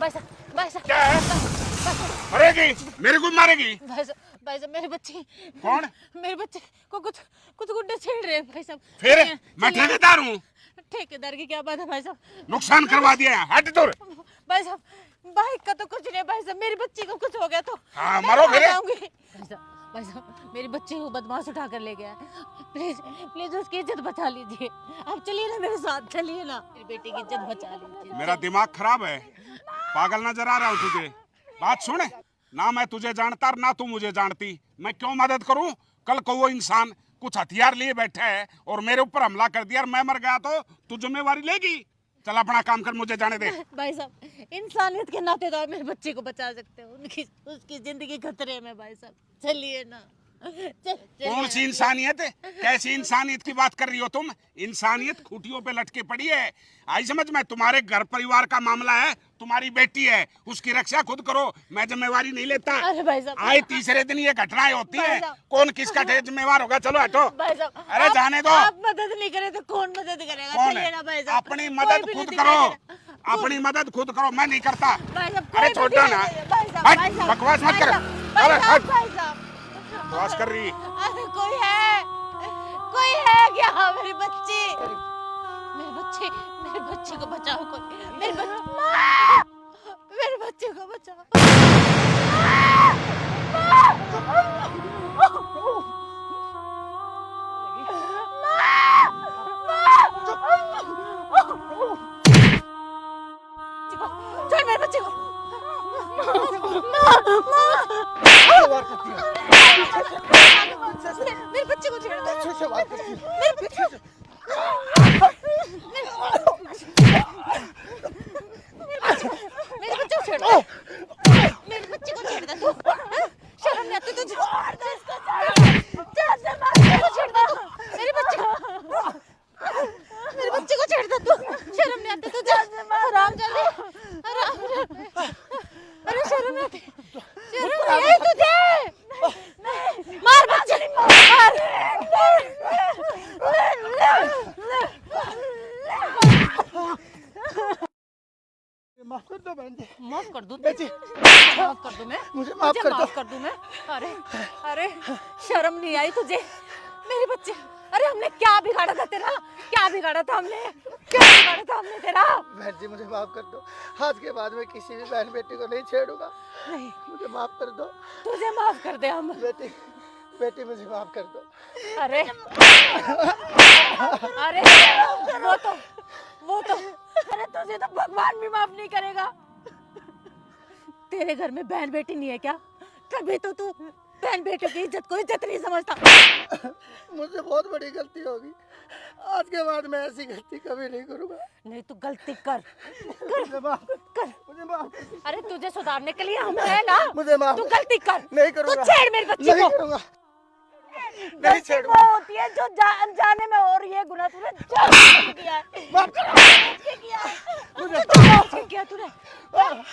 भाई साहब, भाई साहब, क्या है? मरेगी? मेरे को मारेगी? भाई साहब मेरे बच्चे। कौन? मेरे बच्चे को कुछ कुछ गुंडे छेड़ रहे हैं भाई साहब। फिर चलिए, मैं चलिए। ठेकेदार हूँ। ठेकेदार की क्या बात है भाई साहब? नुकसान करवा दिया है, हट दूर। भाई साहब बाइक का तो कुछ नहीं भाई साहब, मेरी बच्ची को कुछ हो गया तो हाँ, मैं मरो कहाँ फिर। जाऊंगी? भाई साहब मेरी बच्ची को बदमाश उठा कर ले गया है, प्लीज प्लीज उसकी इज्जत बचा लीजिए। आप चलिए ना मेरे साथ, चलिए ना, मेरी बेटी की इज्जत बचा लीजिए। मेरा दिमाग खराब है, पागल नजर आ रहा हूँ तुझे। बात सुन, ना मैं तुझे जानता और ना तू मुझे जानती। मैं क्यों मदद करूं? कल को वो इंसान कुछ हथियार लिए बैठा है और मेरे ऊपर हमला कर दिया और मैं मर गया तो तू जिम्मेवारी लेगी? चल अपना काम कर, मुझे जाने दे। भाई साहब इंसानियत के नाते तो आप मेरे बच्चे को बचा सकते हो, उनकी उसकी जिंदगी खतरे में। भाई साहब चलिए ना। कौन सी इंसानियत? कैसी इंसानियत की बात कर रही हो तुम? इंसानियत खूंटियों पे लटके पड़ी है। आई समझ में? तुम्हारे घर परिवार का मामला है, तुम्हारी बेटी है, उसकी रक्षा खुद करो, मैं जिम्मेवारी नहीं लेता। अरे भाई साहब, आए तीसरे दिन ये घटनाएं होती भाई है, साहब। कौन किसका जिम्मेवार होगा? चलो हटो। भाई साहब अरे जाने दो। आप मदद नहीं करें तो कौन मदद करेगा? कौन चलिए है? ना भाई साहब, अपनी कोई मदद भी खुद नहीं करो, दिखाई दे रहा। अपनी मदद खुद करो, मैं नहीं करता। भाई साहब अरे कोई छोड़ भी दो दिखाई ना। दे रहा। भाई साहब, हट, भाई साहब, बकवास मत भाई कर। साहब, अरे भाई हट। साहब, भाई साहब। बकवास कर रही। अरे कोई है क्या? मेरी बच्ची, मेरे बच्चे को बचाओ, कोई मेरे बच्चे को बचाओ। छोड़ मेरे बच्चे को। मेरे बच्चे को छेड़ दो। मेरे बच्चे मेरे बच्चे को छेड़ दो। मेरे बच्चे को छेड़ दे तू। हाँ? शर्म नहीं आती तुझे? जान से मार मेरे को छेड़ दे तू। मेरे बच्चे को छेड़ दे तू। शर्म नहीं आती तुझे? हराम जाने, हराम। अरे शर्म नहीं आती, शर्म नहीं आई तुझे? मार बच्चे, मार। माफ कर दो बहन जी। माफ कर दूं? बहन जी, माफ कर दूं मैं? मुझे माफ कर दो। माफ कर दूं मैं? अरे अरे शर्म नहीं आई तुझे? मेरे बच्चे, अरे हमने क्या बिगाड़ा था तेरा? क्या बिगाड़ा था हमने? क्या बिगाड़ा था हमने तेरा? बहन जी मुझे माफ कर दो। आज के बाद मैं किसी भी बहन बेटी को नहीं छेड़ूंगा। नहीं, मुझे माफ कर दो। तुझे माफ कर दे हम। बेटी बेटी मुझे माफ कर दो। अरे अरे वो तो अरे तुझे तो भगवान भी माफ नहीं करेगा। तेरे घर में बहन बेटी नहीं है क्या? तभी तो तू बहन बेटी की इज्जत को इज्जत नहीं समझता। मुझसे बहुत बड़ी गलती होगी। आज के बाद मैं ऐसी गलती कभी नहीं करूंगा। नहीं तू गलती कर मुझे माफ कर। मुझे माफ कर दो। अरे तुझे सुधारने के लिए हम हैं ना। मुझे माफ तू गलती कर। नहीं तू करूंगा। छेड़ मेरे बच्चे नहीं को। करूंगा। नहीं गलती छेड़ूंगा। वो होती है जो अनजाने में हो रही है। गुनाह तूने जानबूझ के किया है। माफ कर दो। जानबूझ के किया है। जानबूझ के किया तूने।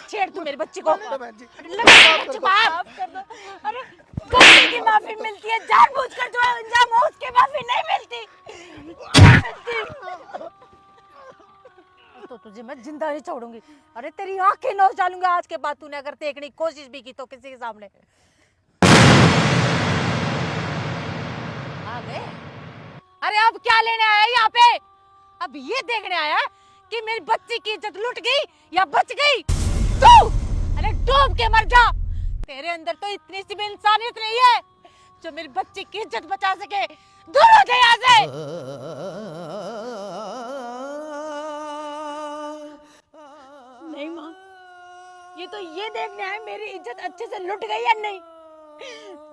छेड़ तू मेरे बच्चे को। तो बहन जी ले मेरे बच्चे को माफ कर दो। अरे गलती की माफी मिलती है, जानबूझकर जो अंजाम हो उसकी माफी नहीं मिलती। तो तुझे मैं जिंदा नहीं छोड़ूंगी। अरे तेरी आंखें नोच डालूंगा आज के बाद तूने अगर देखने की कोशिश भी की तो किसी के सामने। आ गए? अरे अब क्या लेने आया यहाँ पे? अब ये देखने आया कि मेरी बच्ची की इज्जत लुट गई या बच गई? तू अरे डूब के मर जा। तेरे अंदर तो इतनी सी भी इंसानियत नहीं है जो मेरी बच्ची की इज्जत बचा सके। दूर हो जा यहाँ से। नहीं माँ, ये तो ये देखने आया मेरी इज्जत अच्छे से लुट गई या नहीं।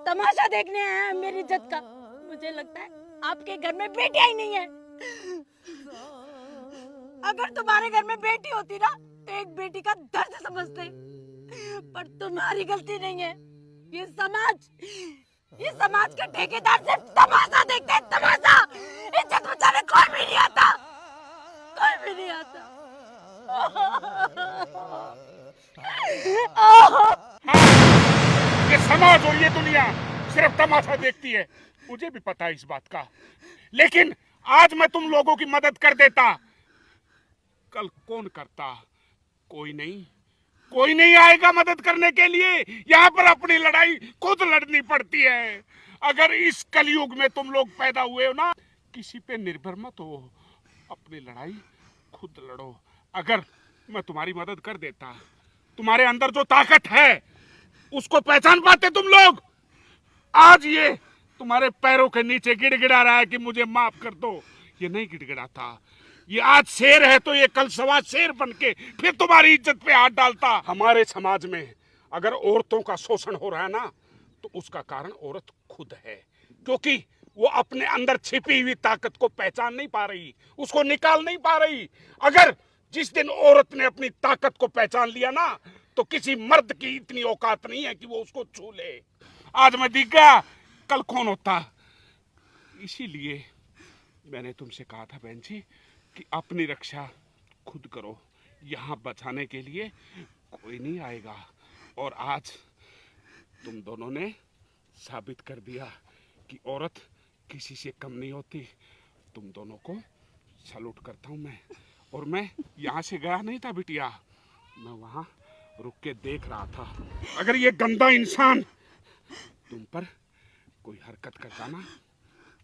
तमाशा देखने आया है मेरी इज्जत का। मुझे लगता है आपके घर में बेटियां ही नहीं है। अगर तुम्हारे घर में बेटी होती ना तो एक बेटी का दर्द समझते, पर तुम्हारी गलती नहीं है। ये समाज के ठेकेदार सिर्फ तमाशा देखते हैं, तमाशा। इज्जत बचाने कोई भी नहीं आता, कोई भी नहीं आता। ये समाज और ये दुनिया सिर्फ तमाशा देखती है, मुझे भी पता है इस बात का। लेकिन आज मैं तुम लोगों की मदद कर देता, कल कौन करता? कोई नहीं। कोई नहीं आएगा मदद करने के लिए। यहाँ पर अपनी लड़ाई खुद लड़नी पड़ती है। अगर इस कलयुग में तुम लोग पैदा हुए हो ना, किसी पे निर्भर मत हो, अपनी लड़ाई खुद लड़ो। अगर मैं तुम्हारी मदद कर देता, तुम्हारे अंदर जो ताकत है उसको पहचान पाते तुम लोग। आज ये तुम्हारे पैरों के नीचे गिड़गिड़ा रहा है कि मुझे माफ कर दो, ये नहीं गिड़गिड़ाता। ये आज शेर है तो ये कल सवा शेर बनके फिर तुम्हारी इज्जत पे हाथ डालता। हमारे समाज में अगर औरतों का शोषण हो रहा है ना, तो उसका कारण औरत खुद है, क्योंकि वो अपने अंदर छिपी हुई ताकत को पहचान नहीं पा रही, उसको निकाल नहीं पा रही। अगर जिस दिन औरत ने अपनी ताकत को पहचान लिया ना, तो किसी मर्द की इतनी औकात नहीं है कि वो उसको छू ले। आज मैं दिख गया, कल कौन होता। इसीलिए मैंने तुमसे कहा था बहन जी कि अपनी रक्षा खुद करो। यहाँ बचाने के लिए कोई नहीं आएगा। और आज तुम दोनों ने साबित कर दिया कि औरत किसी से कम नहीं होती। तुम दोनों को सैल्यूट करता हूँ मैं। और मैं यहाँ से गया नहीं था बिटिया, मैं वहाँ रुक के देख रहा था। अगर ये गंदा इंसान तुम पर कोई हरकत करता ना,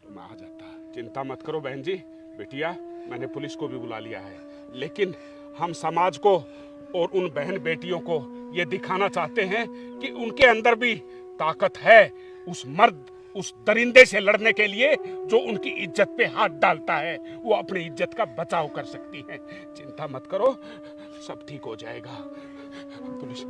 तो मैं आ जाता। चिंता मत करो बहन जी। बिटिया, मैंने पुलिस को भी बुला लिया है, लेकिन हम समाज को और उन बहन बेटियों को ये दिखाना चाहते हैं कि उनके अंदर भी ताकत है, उस मर्द, उस दरिंदे से लड़ने के लिए जो उनकी इज्जत पे हाथ डालता है। वो अपनी इज्जत का बचाव कर सकती हैं। चिंता मत करो, सब ठीक हो जाएगा। पुलिस